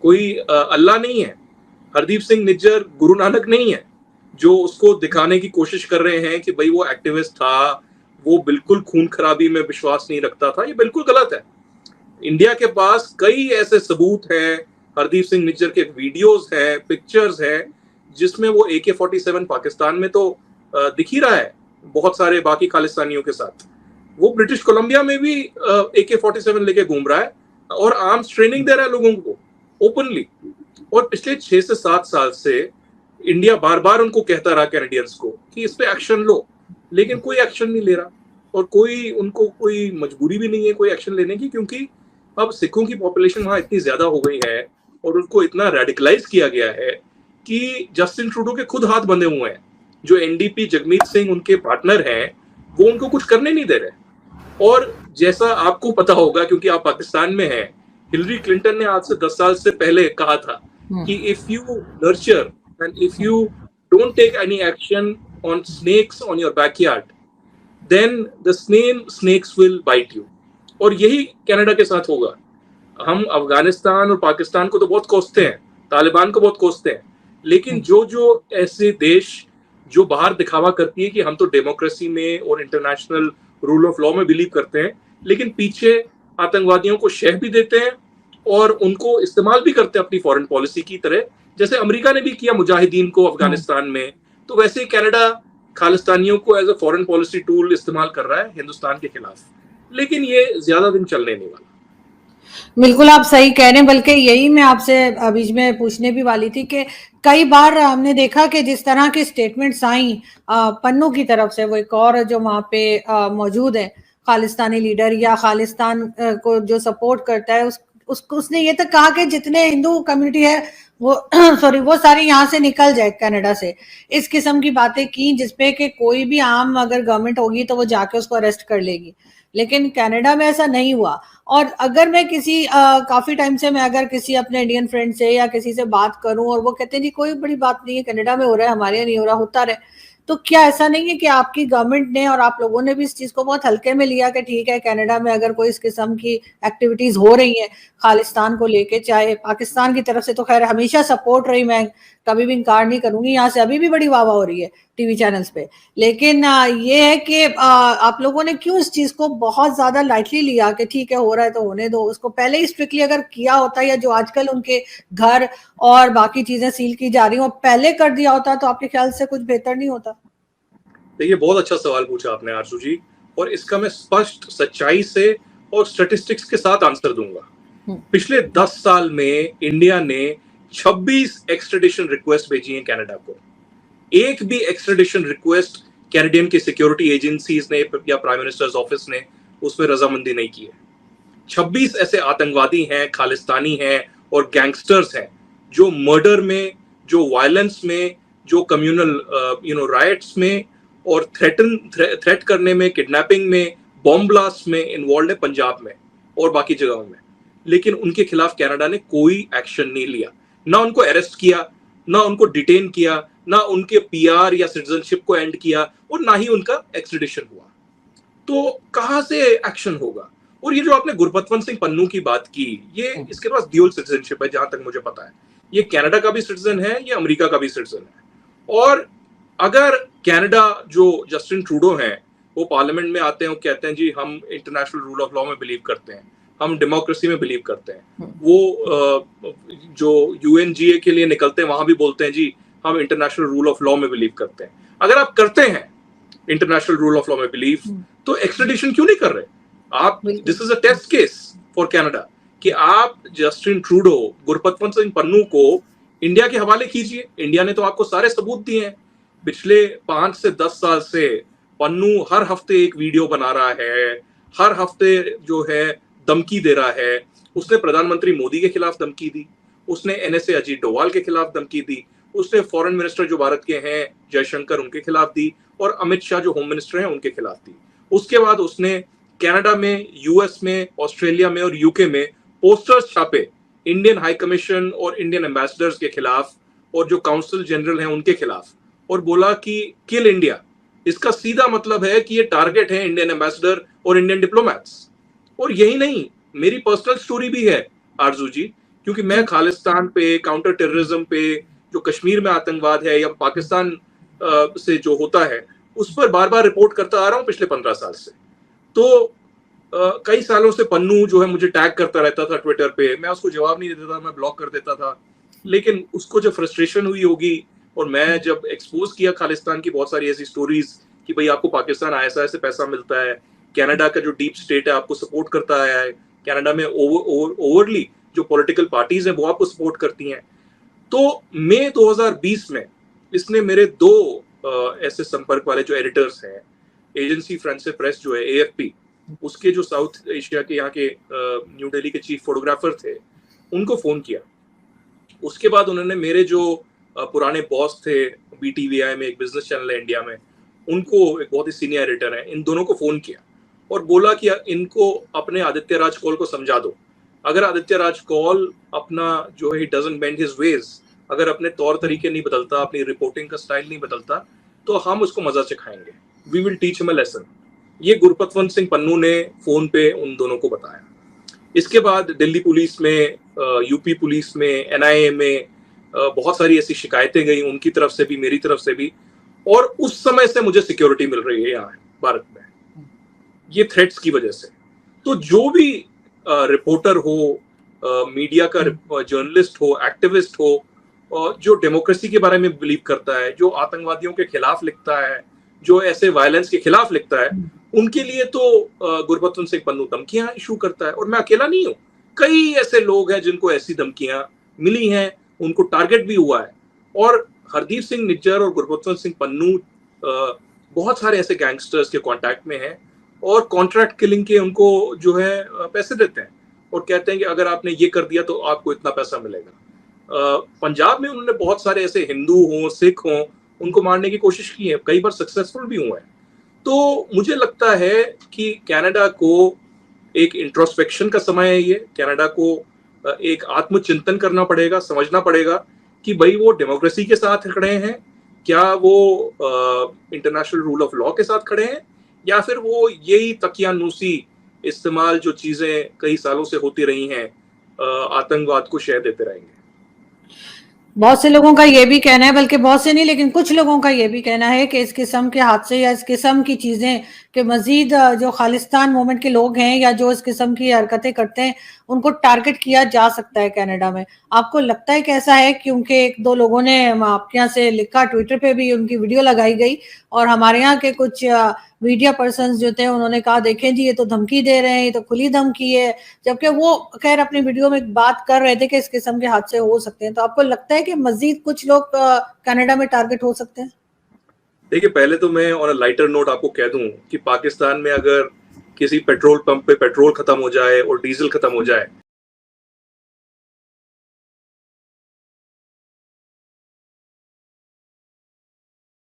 कोई अल्लाह नहीं है। हरदीप सिंह निज्जर गुरु नानक नहीं है जो उसको दिखाने की कोशिश कर रहे हैं कि भाई वो एक्टिविस्ट था, वो बिल्कुल खून खराबी में विश्वास नहीं रखता था। ये बिल्कुल गलत है। इंडिया के पास कई ऐसे सबूत हैं, हरदीप सिंह निज्जर के वीडियोस हैं, पिक्चर्स हैं, जिसमें वो AK-47 पाकिस्तान में तो दिख ही रहा है बहुत सारे बाकी खालिस्तानियों के साथ। वो ब्रिटिश कोलंबिया में भी AK-47 लेके घूम रहा है और आर्म्स ट्रेनिंग दे रहा है लोगों को ओपनली। और पिछले 6 से 7 साल से इंडिया बार बार उनको कहता रहा कैनेडियंस को कि इस पे एक्शन लो, लेकिन कोई एक्शन नहीं ले रहा। और उनको कोई मजबूरी भी नहीं है कोई एक्शन लेने की, क्योंकि अब सिखों की पॉपुलेशन वहां इतनी ज्यादा हो गई है और उनको इतना रेडिकलाइज किया गया है कि जस्टिन ट्रूडो के खुद हाथ बंधे हुए हैं। जो NDP जगमीत सिंह उनके पार्टनर हैं, वो उनको कुछ करने नहीं दे रहे। और जैसा आपको पता होगा क्योंकि आप पाकिस्तान में हैं, हिलरी क्लिंटन ने आज से 10 साल से पहले कहा था कि if you nurture and if you don't take any action on snakes on your backyard, then the same snakes will bite you. और यही कनाडा के साथ होगा। हम अफगानिस्तान और पाकिस्तान को तो बहुत कोसते हैं, तालिबान को बहुत कोसते हैं, लेकिन जो ऐसे देश जो बाहर दिखावा करती है कि हम तो डेमोक्रेसी में और इंटरनेशनल रूल ऑफ लॉ में बिलीव करते हैं, लेकिन पीछे आतंकवादियों को शह भी देते हैं और उनको इस्तेमाल भी करते हैं अपनी फॉरेन पॉलिसी की तरह, जैसे अमेरिका ने भी किया मुजाहिदीन को अफगानिस्तान में, तो वैसे ही कनाडा खालिस्तानियों को as a foreign policy tool इस्तेमाल कर रहा है हिंदुस्तान के खिलाफ। लेकिन ये ज्यादा दिन चलने नहीं वाला। बिल्कुल आप सही कह रहे हैं, बल्कि यही मैं आपसे बीच में पूछने भी वाली थी कि कई बार हमने देखा कि जिस तरह की स्टेटमेंट्स आई पन्नू की तरफ से, वो एक और जो वहाँ पे मौजूद है खालिस्तानी लीडर या खालिस्तान को जो सपोर्ट करता है, उसने ये तक कहा कि जितने हिंदू कम्युनिटी है वो सॉरी वो सारी यहाँ से निकल जाए कनाडा से। इस किस्म की बातें की जिसपे कि कोई भी आम अगर गवर्नमेंट होगी तो वो जाके उसको अरेस्ट कर लेगी, लेकिन कनाडा में ऐसा नहीं हुआ। और अगर मैं किसी काफी टाइम से मैं अगर किसी अपने इंडियन फ्रेंड से या किसी से बात करूं और वो कहते हैं जी कोई बड़ी बात नहीं है, कनाडा में हो रहा है, हमारे यहाँ नहीं हो रहा, होता रहे, तो क्या ऐसा नहीं है कि आपकी गवर्नमेंट ने और आप लोगों ने भी इस चीज को बहुत हल्के में लिया कि ठीक है कनाडा में अगर कोई इस किस्म की एक्टिविटीज हो रही हैं खालिस्तान को लेके, चाहे पाकिस्तान की तरफ से तो खैर हमेशा सपोर्ट रही, मैं कभी भी इनकार नहीं करूंगी, यहाँ से अभी भी बड़ी वाह वाह हो रही है टीवी चैनल्स पे, लेकिन ये है कि आप लोगों ने क्यों इस चीज को बहुत ज्यादा लाइटली लिया कि ठीक है हो रहा है तो होने दो, उसको पहले ही स्ट्रिक्टली अगर किया होता या जो आजकल उनके घर और बाकी चीजें सील की जा रही हो पहले कर दिया होता तो आपके ख्याल से कुछ बेहतर नहीं होता? देखिए बहुत अच्छा सवाल पूछा आपने आरजू जी, और इसका मैं स्पष्ट सच्चाई से और स्टैटिस्टिक्स के साथ आंसर दूंगा। पिछले 10 साल में इंडिया ने 26 एक्सट्रेडिशन रिक्वेस्ट भेजी हैं कनाडा को। एक भी एक्सट्रेडिशन रिक्वेस्ट कैनेडियन की सिक्योरिटी एजेंसीज ने या प्राइम मिनिस्टर्स ऑफिस ने उसमें रजामंदी नहीं की है। 26 ऐसे आतंकवादी हैं, खालिस्तानी हैं और गैंगस्टर्स हैं जो मर्डर में, जो वायलेंस में, जो कम्युनल राइट्स में और थ्रेट करने में, किडनैपिंग में, बॉम्ब ब्लास्ट में इन्वॉल्व है पंजाब में और बाकी जगहों में। लेकिन उनके खिलाफ कनाडा ने कोई एक्शन नहीं लिया, ना उनको अरेस्ट किया, ना उनको डिटेन किया, ना उनके PR या सिटीजनशिप को एंड किया और ना ही उनका एक्सट्रेडिशन हुआ। तो कहां से एक्शन होगा? और ये जो आपने गुरपतवंत सिंह पन्नू की बात की, ये इसके पास ड्यूल सिटीजनशिप है जहां तक मुझे पता है। ये कनाडा का भी सिटीजन है, ये अमेरिका का भी सिटीजन है। और अगर कनाडा जो जस्टिन ट्रूडो हैं वो पार्लियामेंट में आते हैं और कहते हैं जी हम इंटरनेशनल रूल ऑफ लॉ में बिलीव करते हैं, हम डेमोक्रेसी में बिलीव करते हैं, वो जो UNGA के लिए निकलते हैं वहां भी बोलते हैं जी हम इंटरनेशनल रूल ऑफ लॉ में बिलीव करते हैं। अगर आप करते हैं इंटरनेशनल रूल ऑफ लॉ में बिलीव, तो एक्सट्रेडिशन क्यों नहीं कर रहे आप? This is a test case for Canada कि आप जस्टिन ट्रूडो, गुरपतवंत सिंह पन्नू को इंडिया के हवाले कीजिए। इंडिया ने तो आपको सारे सबूत दिए हैं। पिछले 5 से 10 साल से पन्नू हर हफ्ते एक वीडियो बना रहा है, हर हफ्ते जो है धमकी दे रहा है। उसने प्रधानमंत्री मोदी के खिलाफ धमकी दी, उसने NSA अजीत डोवाल के खिलाफ धमकी दी, उसने फॉरेन मिनिस्टर जो भारत के हैं जयशंकर उनके खिलाफ दी और अमित शाह जो होम मिनिस्टर हैं उनके खिलाफ दी। उसके बाद उसने कनाडा में, US में, ऑस्ट्रेलिया में और UK में पोस्टर्स छापे इंडियन हाई कमीशन और इंडियन एम्बेसडर्स के खिलाफ और जो काउंसिल जनरल हैं उनके खिलाफ, और बोला कि किल इंडिया। इसका सीधा मतलब है कि ये टारगेट है इंडियन एम्बेसडर और इंडियन डिप्लोमैट्स। और यही नहीं, मेरी पर्सनल स्टोरी भी है आरजू जी क्योंकि मैं खालिस्तान पे, काउंटर टेररिज्म पे, जो कश्मीर में आतंकवाद है या पाकिस्तान से जो होता है उस पर बार बार रिपोर्ट करता आ रहा हूँ पिछले 15 साल से। तो कई सालों से पन्नू जो है मुझे टैग करता रहता था ट्विटर पे, मैं उसको जवाब नहीं देता था, मैं ब्लॉक कर देता था। लेकिन उसको जब फ्रस्ट्रेशन हुई होगी और मैं जब एक्सपोज किया खालिस्तान की बहुत सारी ऐसी स्टोरीज कि भाई आपको पाकिस्तान ऐसा ऐसे पैसा मिलता है, कनाडा का जो डीप स्टेट है आपको सपोर्ट करता आया है, कनाडा में ओवरली जो पॉलिटिकल पार्टीज हैं वो आपको सपोर्ट करती हैं। तो मई 2020 में इसने मेरे 2 ऐसे संपर्क वाले जो एडिटर्स हैं, एजेंसी फ्रांस प्रेस जो है AFP, उसके जो साउथ एशिया के यहाँ के न्यू दिल्ली के चीफ फोटोग्राफर थे, उनको फोन किया। उसके बाद उन्होंने मेरे जो पुराने बॉस थे BTVI में, एक बिजनेस चैनल है इंडिया में, उनको, एक बहुत ही सीनियर एडिटर है, इन दोनों को फोन किया और बोला कि इनको अपने आदित्य राज कौल को समझा दो। अगर आदित्य राज कौल अपना जो है डजंट बेंड हिज वेज, अगर अपने तौर तरीके नहीं बदलता, अपनी रिपोर्टिंग का स्टाइल नहीं बदलता, तो हम उसको मजा सिखाएंगे, we will teach him a lesson. ये गुरपतवंत सिंह पन्नू ने फोन पे उन दोनों को बताया। इसके बाद दिल्ली पुलिस में, यूपी पुलिस में, NIA में बहुत सारी ऐसी शिकायतें गई, उनकी तरफ से भी, मेरी तरफ से भी, और उस समय से मुझे सिक्योरिटी मिल रही है यहाँ भारत में, ये थ्रेट्स की वजह से। तो जो भी रिपोर्टर हो, मीडिया का जर्नलिस्ट हो, एक्टिविस्ट हो, जो डेमोक्रेसी के बारे में बिलीव करता है, जो आतंकवादियों के खिलाफ लिखता है, जो ऐसे वायलेंस के खिलाफ लिखता है, उनके लिए तो गुरबचन सिंह पन्नू धमकियां इशू करता है। और मैं अकेला नहीं हूं, कई ऐसे लोग हैं जिनको ऐसी धमकियां मिली हैं, उनको टारगेट भी हुआ है। और हरदीप सिंह निज्जर और गुरबचन सिंह पन्नू बहुत सारे ऐसे गैंगस्टर्स के कांटेक्ट में हैं और कॉन्ट्रैक्ट किलिंग के उनको जो है पैसे देते हैं और कहते हैं कि अगर आपने ये कर दिया तो आपको इतना पैसा मिलेगा। पंजाब में उन्होंने बहुत सारे ऐसे हिंदू हों, सिख हों, उनको मारने की कोशिश की है, कई बार सक्सेसफुल भी हुए हैं। तो मुझे लगता है कि कनाडा को एक इंट्रोस्पेक्शन का समय है, ये कनाडा को एक आत्मचिंतन करना पड़ेगा, समझना पड़ेगा कि भाई वो डेमोक्रेसी के साथ खड़े हैं, क्या वो इंटरनेशनल रूल ऑफ लॉ के साथ खड़े हैं, या फिर वो यही तकियानूसी इस्तेमाल जो चीजें कई सालों से होती रही हैं आतंकवाद को शह देते रहेंगे। बहुत से लोगों का ये भी कहना है, बल्कि बहुत से नहीं लेकिन कुछ लोगों का ये भी कहना है कि इस किस्म के हादसे या इस किस्म की चीजें कि मजीद जो खालिस्तान मूवमेंट के लोग हैं या जो इस किस्म की हरकतें करते हैं उनको टारगेट किया जा सकता है कनाडा में। आपको लगता है कि ऐसा है? क्योंकि 1-2 लोगों ने आपके यहाँ से लिखा, ट्विटर पे भी उनकी वीडियो लगाई गई और हमारे यहाँ के कुछ मीडिया पर्सन जो थे उन्होंने कहा देखें जी ये तो धमकी दे रहे हैं, ये तो खुली धमकी है, जबकि वो खैर अपनी वीडियो में बात कर रहे थे कि इस किस्म के हादसे हो सकते हैं। तो आपको लगता है कि मजीद कुछ लोग कनाडा में टारगेट हो सकते हैं? देखिए, पहले तो मैं ऑन अ लाइटर नोट आपको कह दूं कि पाकिस्तान में अगर किसी पेट्रोल पंप पे पेट्रोल खत्म हो जाए और डीजल खत्म हो जाए